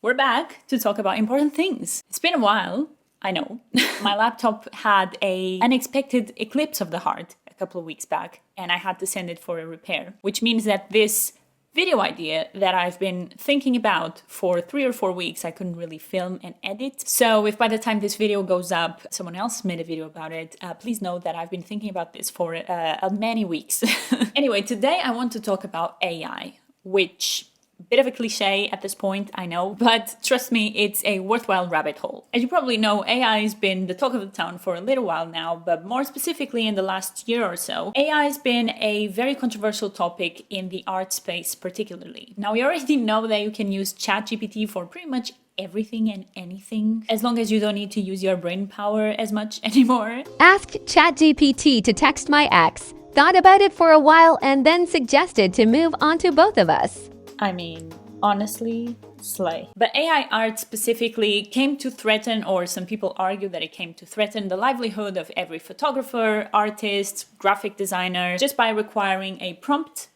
We're back to talk about important things. It's been a while, I know. My laptop had an unexpected eclipse of the heart a couple of weeks back, and I had to send it for a repair, which means that this video idea that I've been thinking about for 3 or 4 weeks, I couldn't really film and edit. So if by the time this video goes up, someone else made a video about it, please know that I've been thinking about this for many weeks. Anyway, today I want to talk about AI, which... bit of a cliche at this point, I know, but trust me, it's a worthwhile rabbit hole. As you probably know, AI has been the talk of the town for a little while now, but more specifically in the last year or so, AI has been a very controversial topic in the art space particularly. Now, we already know that you can use ChatGPT for pretty much everything and anything, as long as you don't need to use your brain power as much anymore. Asked ChatGPT to text my ex, thought about it for a while, and then suggested to move on to both of us. I mean, honestly, slay. But AI art specifically came to threaten, or some people argue that it came to threaten, the livelihood of every photographer, artist, graphic designer, just by requiring a prompt,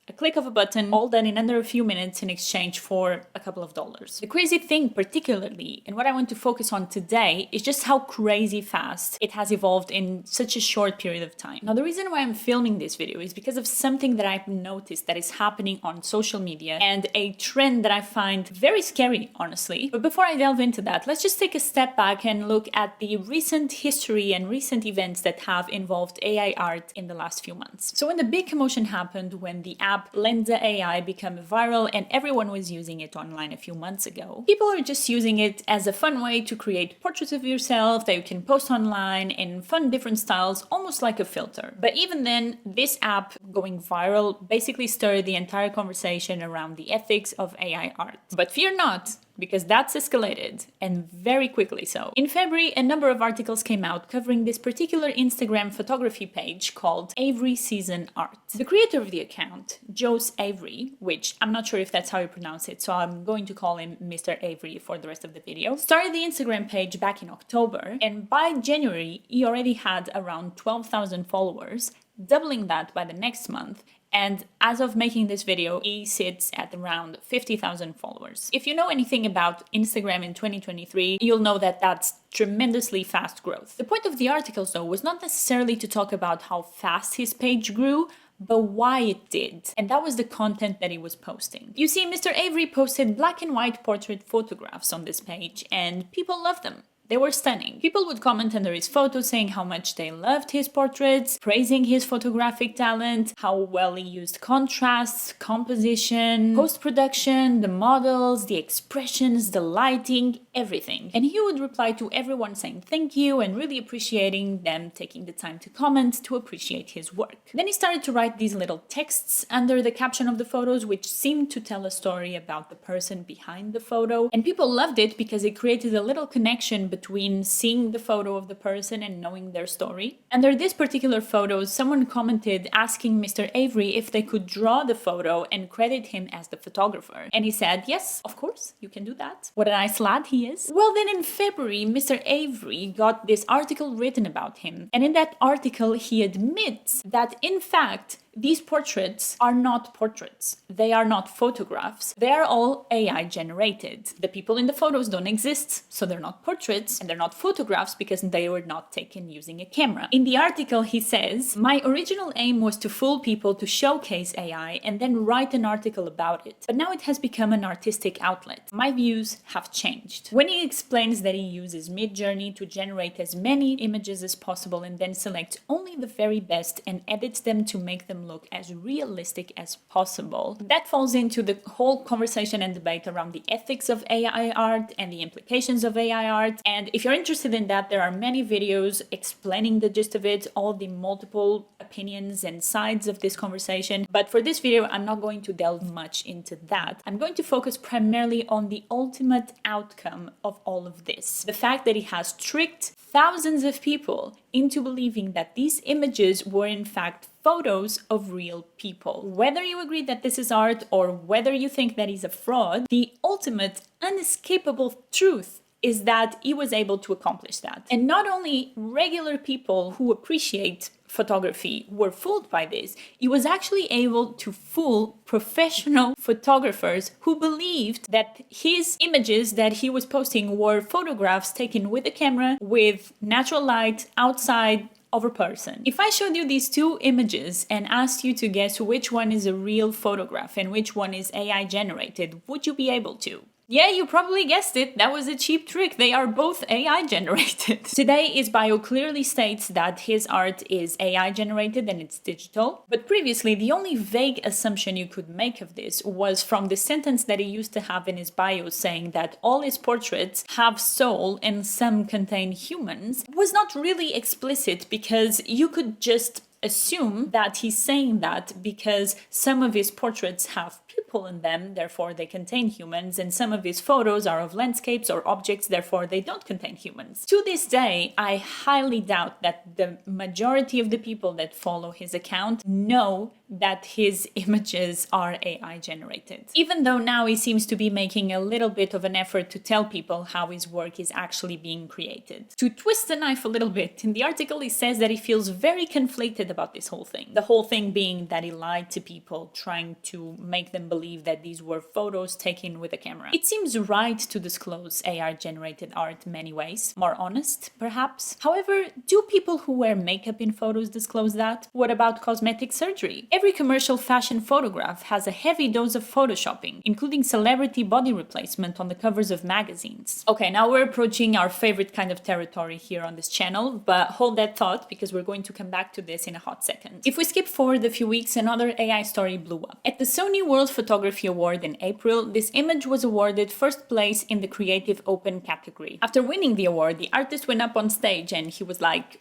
a click of a button, all done in under a few minutes in exchange for a couple of dollars. The crazy thing particularly, and what I want to focus on today, is just how crazy fast it has evolved in such a short period of time. Now, the reason why I'm filming this video is because of something that I've noticed that is happening on social media, and a trend that I find very scary, honestly. But before I delve into that, let's just take a step back and look at the recent history and recent events that have involved AI art in the last few months. So when the big commotion happened, when the app Lensa AI became viral and everyone was using it online a few months ago, people are just using it as a fun way to create portraits of yourself that you can post online in fun different styles, almost like a filter. But even then, this app going viral basically stirred the entire conversation around the ethics of AI art. But fear not, because that's escalated, and very quickly so. In February, a number of articles came out covering this particular Instagram photography page called Avery Season Art. The creator of the account, Jose Avery, which I'm not sure if that's how you pronounce it, so I'm going to call him Mr. Avery for the rest of the video, started the Instagram page back in October, and by January, he already had around 12,000 followers, doubling that by the next month. And as of making this video, he sits at around 50,000 followers. If you know anything about Instagram in 2023, you'll know that that's tremendously fast growth. The point of the articles, though, was not necessarily to talk about how fast his page grew, but why it did. And that was the content that he was posting. You see, Mr. Avery posted black and white portrait photographs on this page, and people loved them. They were stunning. People would comment under his photos saying how much they loved his portraits, praising his photographic talent, how well he used contrasts, composition, post-production, the models, the expressions, the lighting, everything. And he would reply to everyone saying thank you and really appreciating them taking the time to comment to appreciate his work. Then he started to write these little texts under the caption of the photos, which seemed to tell a story about the person behind the photo. And people loved it because it created a little connection between seeing the photo of the person and knowing their story. Under this particular photo, someone commented asking Mr. Avery if they could draw the photo and credit him as the photographer. And he said, yes, of course, you can do that. What a nice lad he is. Well, then in February, Mr. Avery got this article written about him. And in that article, he admits that, in fact, these portraits are not portraits. They are not photographs. They are all AI generated. The people in the photos don't exist, so they're not portraits, and they're not photographs because they were not taken using a camera. In the article, he says, my original aim was to fool people to showcase AI and then write an article about it. But now it has become an artistic outlet. My views have changed. When he explains that he uses Midjourney to generate as many images as possible and then selects only the very best and edits them to make them look as realistic as possible. That falls into the whole conversation and debate around the ethics of AI art and the implications of AI art. And if you're interested in that, there are many videos explaining the gist of it, all the multiple opinions and sides of this conversation. But for this video, I'm not going to delve much into that. I'm going to focus primarily on the ultimate outcome of all of this. The fact that it has tricked thousands of people into believing that these images were in fact photos of real people. Whether you agree that this is art or whether you think that he's a fraud, the ultimate unescapable truth is that he was able to accomplish that. And not only regular people who appreciate photography were fooled by this, it was actually able to fool professional photographers who believed that his images that he was posting were photographs taken with a camera, with natural light, outside, of a person. If I showed you these two images and asked you to guess which one is a real photograph and which one is AI generated, would you be able to? Yeah, you probably guessed it. That was a cheap trick. They are both AI generated. Today, his bio clearly states that his art is AI generated and it's digital. But previously, the only vague assumption you could make of this was from the sentence that he used to have in his bio saying that all his portraits have soul and some contain humans. It was not really explicit because you could just assume that he's saying that because some of his portraits have people in them, therefore they contain humans, and some of his photos are of landscapes or objects, therefore they don't contain humans. To this day, I highly doubt that the majority of the people that follow his account know that his images are AI generated. Even though now he seems to be making a little bit of an effort to tell people how his work is actually being created. To twist the knife a little bit, in the article he says that he feels very conflicted about this whole thing. The whole thing being that he lied to people, trying to make them believe that these were photos taken with a camera. It seems right to disclose AI-generated art in many ways. More honest, perhaps. However, do people who wear makeup in photos disclose that? What about cosmetic surgery? Every commercial fashion photograph has a heavy dose of photoshopping, including celebrity body replacement on the covers of magazines. Okay, now we're approaching our favorite kind of territory here on this channel, but hold that thought because we're going to come back to this in a hot second. If we skip forward a few weeks, another AI story blew up. At the Sony World Photography Award in April, this image was awarded first place in the Creative Open category. After winning the award, the artist went up on stage and he was like,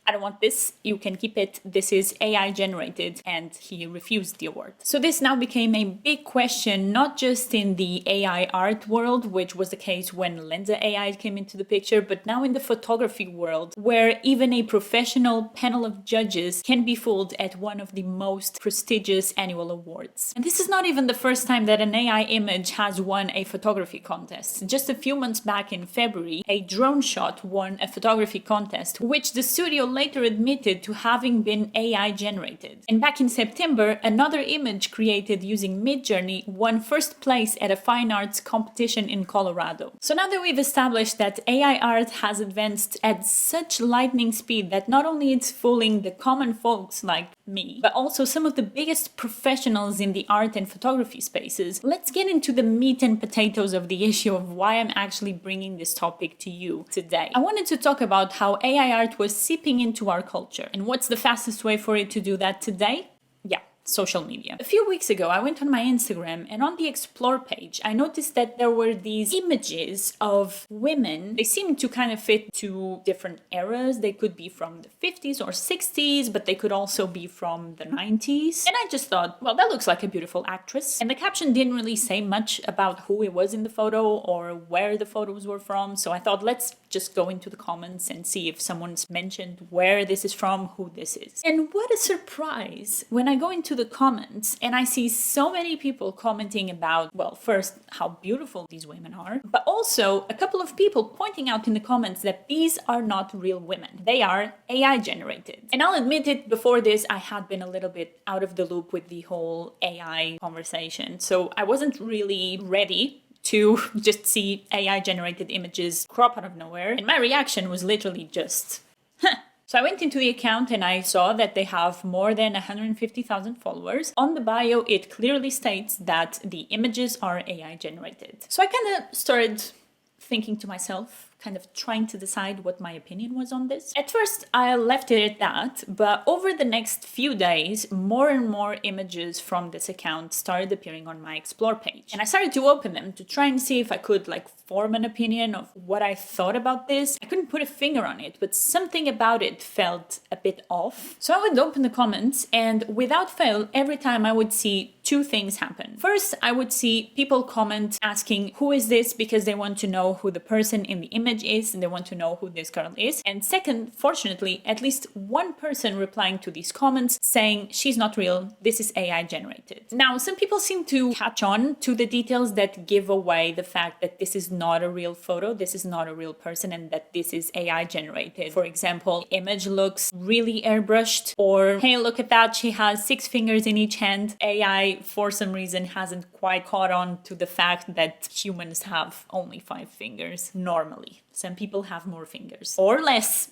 I don't want this, you can keep it, this is AI generated, and he refused the award. So this now became a big question, not just in the AI art world, which was the case when Lensa AI came into the picture, but now in the photography world, where even a professional panel of judges can be fooled at one of the most prestigious annual awards. And this is not even the first time that an AI image has won a photography contest. Just a few months back in February, a drone shot won a photography contest, which the studio later admitted to having been AI generated. And back in September, another image created using Midjourney won first place at a fine arts competition in Colorado. So now that we've established that AI art has advanced at such lightning speed that not only it's fooling the common folks like me, but also some of the biggest professionals in the art and photography spaces, let's get into the meat and potatoes of the issue of why I'm actually bringing this topic to you today. I wanted to talk about how AI art was seeping into our culture, and what's the fastest way for it to do that today? Yeah, social media. A few weeks ago, I went on my Instagram, and on the Explore page, I noticed that there were these images of women. They seemed to kind of fit to different eras. They could be from the 50s or 60s, but they could also be from the 90s. And I just thought, well, that looks like a beautiful actress. And the caption didn't really say much about who it was in the photo or where the photos were from. So I thought, let's just go into the comments and see if someone's mentioned where this is from, who this is. And what a surprise when I go into the comments and I see so many people commenting about, well, first, how beautiful these women are, but also a couple of people pointing out in the comments that these are not real women. They are AI generated. And I'll admit it, before this, I had been a little bit out of the loop with the whole AI conversation. So I wasn't really ready to just see AI generated images crop out of nowhere. And my reaction was literally just, huh. So I went into the account and I saw that they have more than 150,000 followers. On the bio, it clearly states that the images are AI generated. So I kind of started thinking to myself, kind of trying to decide what my opinion was on this. At first, I left it at that, but over the next few days, more and more images from this account started appearing on my Explore page. And I started to open them to try and see if I could form an opinion of what I thought about this. I couldn't put a finger on it, but something about it felt a bit off. So I would open the comments, and without fail, every time I would see two things happen. First, I would see people comment asking, who is this? Because they want to know who the person in the image is and they want to know who this girl is. And second, fortunately, at least one person replying to these comments saying, she's not real, this is AI generated. Now, some people seem to catch on to the details that give away the fact that this is not a real photo, this is not a real person, and that this is AI generated. For example, image looks really airbrushed, or hey, look at that, she has 6 fingers in each hand. AI, for some reason, hasn't quite caught on to the fact that humans have only 5 fingers normally. Some people have more fingers or less.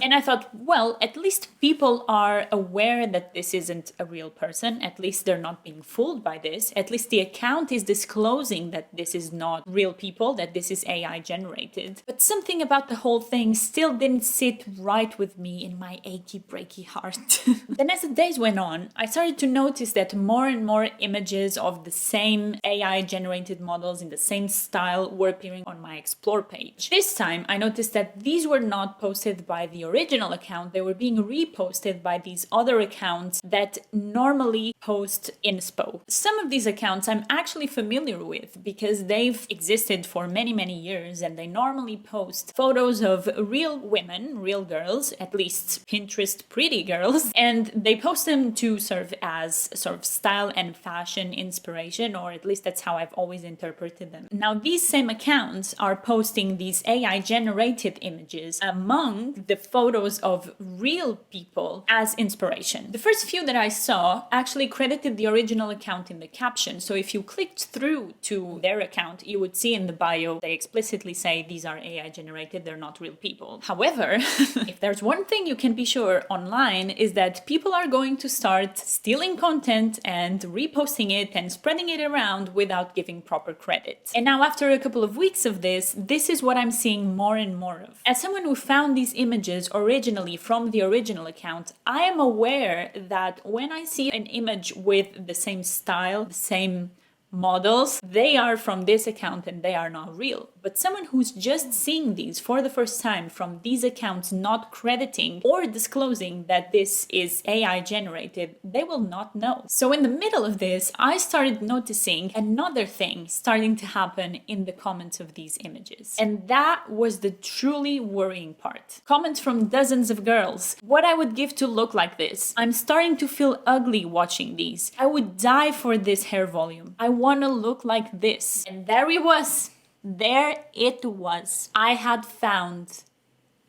And I thought, well, at least people are aware that this isn't a real person. At least they're not being fooled by this. At least the account is disclosing that this is not real people, that this is AI generated. But something about the whole thing still didn't sit right with me in my achy breaky heart. Then as the days went on, I started to notice that more and more images of the same AI generated models in the same style were appearing on my explore page. This time I noticed that these were not posted by the original account, they were being reposted by these other accounts that normally post inspo. Some of these accounts I'm actually familiar with because they've existed for many years, and they normally post photos of real women, real girls, at least Pinterest pretty girls, and they post them to serve as sort of style and fashion inspiration, or at least that's how I've always interpreted them. Now these same accounts are posting these AI generated images among the photos of real people as inspiration. The first few that I saw actually credited the original account in the caption, so if you clicked through to their account, you would see in the bio they explicitly say these are AI generated, they're not real people. However, if there's one thing you can be sure online is that people are going to start stealing content and reposting it and spreading it around without giving proper credit. And now after a couple of weeks of this is what I'm seeing more and more of. As someone who found these images originally from the original account, I am aware that when I see an image with the same style, the same models, they are from this account and they are not real. But someone who's just seeing these for the first time from these accounts not crediting or disclosing that this is AI generated, they will not know. So in the middle of this, I started noticing another thing starting to happen in the comments of these images. And that was the truly worrying part. Comments from dozens of girls. What I would give to look like this. I'm starting to feel ugly watching these. I would die for this hair volume. I want to look like this. And there it was. There it was. I had found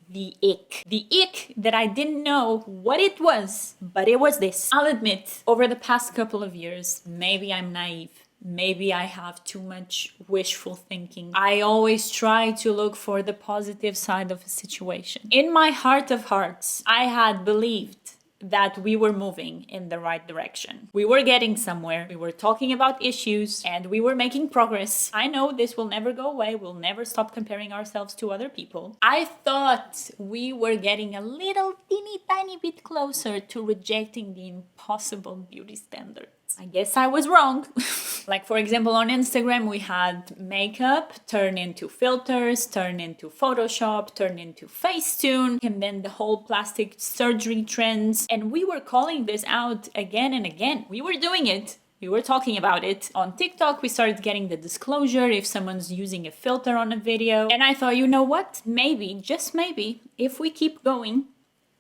the ick. The ick that I didn't know what it was, but it was this. I'll admit, over the past couple of years, maybe I'm naive. Maybe I have too much wishful thinking. I always try to look for the positive side of a situation. In my heart of hearts, I had believed that we were moving in the right direction. We were getting somewhere, we were talking about issues, and we were making progress. I know this will never go away, we'll never stop comparing ourselves to other people. I thought we were getting a little teeny tiny bit closer to rejecting the impossible beauty standards. I guess I was wrong. Like for example, on Instagram we had makeup turn into filters, turn into Photoshop, turn into Facetune, and then the whole plastic surgery trends. And we were calling this out again and again. We were doing it. We were talking about it. On TikTok, we started getting the disclosure if someone's using a filter on a video. And I thought, you know what? Maybe, just maybe, if we keep going,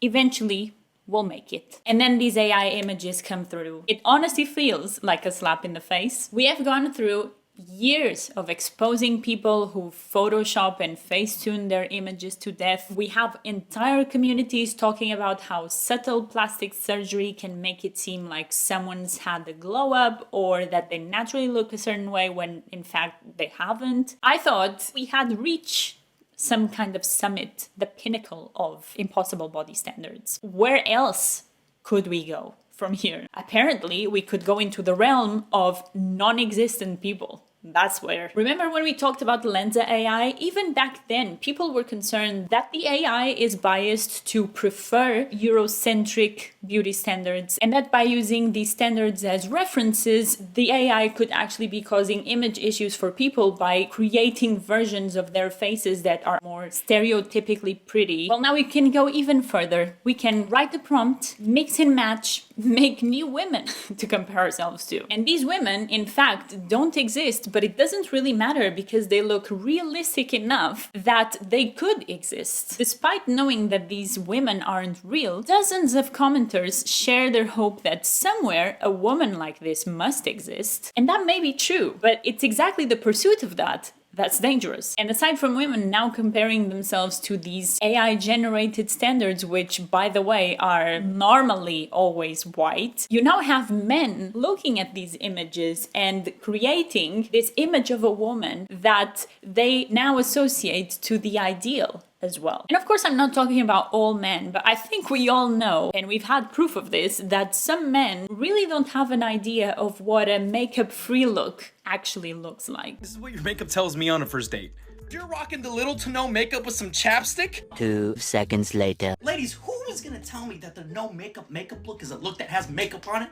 eventually we'll make it. And then these AI images come through. It honestly feels like a slap in the face. We have gone through years of exposing people who Photoshop and Facetune their images to death. We have entire communities talking about how subtle plastic surgery can make it seem like someone's had a glow up or that they naturally look a certain way when in fact they haven't. I thought we had reached some kind of summit, the pinnacle of impossible body standards. Where else could we go from here? Apparently, we could go into the realm of non-existent people. That's where. Remember when we talked about Lensa AI? Even back then, people were concerned that the AI is biased to prefer Eurocentric beauty standards, and that by using these standards as references, the AI could actually be causing image issues for people by creating versions of their faces that are more stereotypically pretty. Well, now we can go even further. We can write the prompt, mix and match, make new women to compare ourselves to. And these women, in fact, don't exist, but it doesn't really matter because they look realistic enough that they could exist. Despite knowing that these women aren't real, dozens of commenters share their hope that somewhere a woman like this must exist. And that may be true, but it's exactly the pursuit of that that's dangerous. And aside from women now comparing themselves to these AI-generated standards, which, by the way, are normally always white, you now have men looking at these images and creating this image of a woman that they now associate to the ideal as well. And of course, I'm not talking about all men, but I think we all know, and we've had proof of this, that some men really don't have an idea of what a makeup-free look actually looks like. This is what your makeup tells me on a first date. You're rocking the little to no makeup with some chapstick? 2 seconds later. Ladies, who is gonna tell me that the no makeup look is a look that has makeup on it?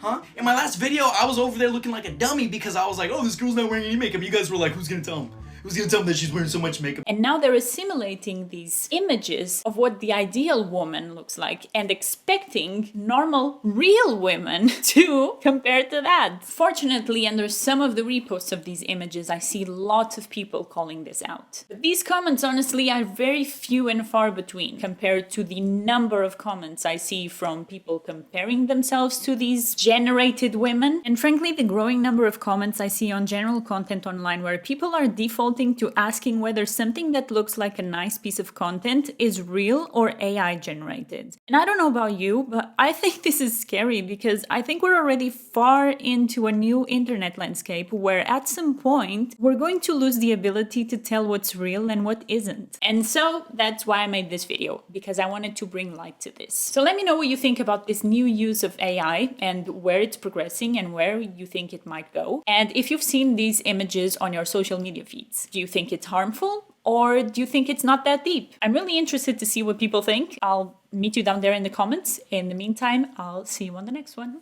Huh? In my last video, I was over there looking like a dummy because I was like, oh, this girl's not wearing any makeup. You guys were like, who's gonna tell him? Who's gonna tell them that she's wearing so much makeup? And now they're assimilating these images of what the ideal woman looks like and expecting normal, real women to compare to that. Fortunately, under some of the reposts of these images, I see lots of people calling this out. But these comments, honestly, are very few and far between compared to the number of comments I see from people comparing themselves to these generated women. And frankly, the growing number of comments I see on general content online where people are defaulting to asking whether something that looks like a nice piece of content is real or AI generated. And I don't know about you, but I think this is scary because I think we're already far into a new internet landscape where at some point we're going to lose the ability to tell what's real and what isn't. And so that's why I made this video, because I wanted to bring light to this. So let me know what you think about this new use of AI and where it's progressing and where you think it might go. And if you've seen these images on your social media feeds. Do you think it's harmful or do you think it's not that deep? I'm really interested to see what people think. I'll meet you down there in the comments. In the meantime, I'll see you on the next one.